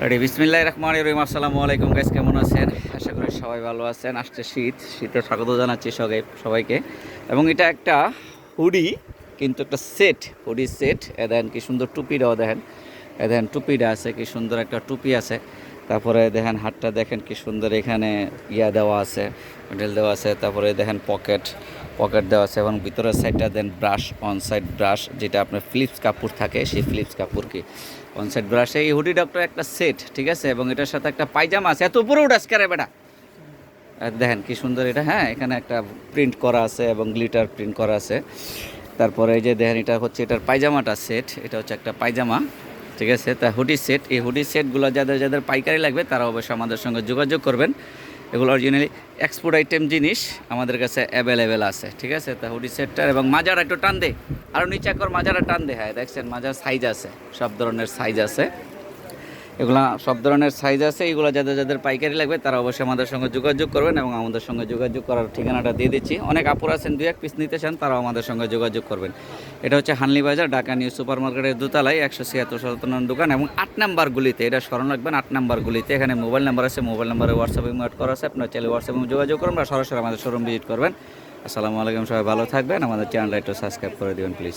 Ready বিসমিল্লাহির রহমানির রহিম। আসসালামু আলাইকুম গাইস, কেমন আছেন? আশা করি সবাই ভালো আছেন। আসছে শীতে স্বাগত জানাচ্ছি সবাইকে। এবং এটা একটা হুডি, কিন্তু একটা সেট, হুডি সেট। দেখেন কি সুন্দর টুপিটাও দেখেন, দেখেন টুপিটা আছে, কি সুন্দর একটা টুপি আছে। তারপরে দেখেন হাতটা দেখেন কি সুন্দর, এখানে দেওয়া আছে, মেডেল দেওয়া আছে। তারপরে দেখেন পকেট দেওয়া আছে, এবং ভিতরের সাইডটা দেন ব্রাশ, অন সাইড ব্রাশ, যেটা আপনার ফিলিপস কাপড় থাকে, সেই ফিলিপস কাপড় কি অন সাইড ব্রাশ। এই হুডি ডক্টর একটা সেট, ঠিক আছে। এবং এটার সাথে একটা পায়জামা আছে। এত উপরে উঠাস করে বেটা, দেখেন কি সুন্দর এটা। হ্যাঁ, এখানে একটা প্রিন্ট করা আছে এবং গ্লিটার প্রিন্ট করা আছে। তারপরে এই যে দেখেন, এটা হচ্ছে এটার পায়জামাটা সেট, এটা হচ্ছে একটা পায়জামা, ঠিক আছে। তা হুডি সেট, এই হুডি সেটগুলো যাদের পাইকারি লাগবে তারা অবশ্যই আমাদের সঙ্গে যোগাযোগ করবেন। এগুলো অরিজিনালি এক্সপোর্ট আইটেম জিনিস, আমাদের কাছে অ্যাভেলেবেল আছে, ঠিক আছে। তা হুডি সেটটার এবং মাজার একটু টান দে, আরও নিচে কর, মাজারা টান দে। হ্যাঁ দেখছেন, মাজার সাইজ আছে, সব ধরনের সাইজ আছে, এগুলা সব ধরনের সাইজ আছে। এগুলো যাদের পাইকারি লাগবে তারা অবশ্যই আমাদের সঙ্গে যোগাযোগ করবেন, এবং আমাদের সঙ্গে যোগাযোগ করার ঠিকানাটা দিয়ে দিচ্ছি। অনেক আপুর আছেন, 2-1 পিস নিতে চান, তারাও আমাদের সঙ্গে যোগাযোগ করবেন। এটা হচ্ছে হানলি বাজার, ঢাকা নিউ সুপার মার্কেটের দোতলায় 176 দোকান, এবং 8 নাম্বার গুলিতে, এটা স্মরণ রাখবেন, 8 নাম্বার গুলিতে। এখানে মোবাইল নাম্বার আছে, মোবাইল নাম্বারে হোয়াটসঅ্যাপে অ্যাড করা আছে, আপনার চাইলে হোয়াটসঅ্যাপে যোগাযোগ করবেন বা সরাসরি আমাদের শোরুম ভিজিট করবেন। আসসালামু আলাইকুম, সবাই ভালো থাকবেন। আমাদের চ্যানেলটা একটু সাবস্ক্রাইব করে দেবেন প্লিজ।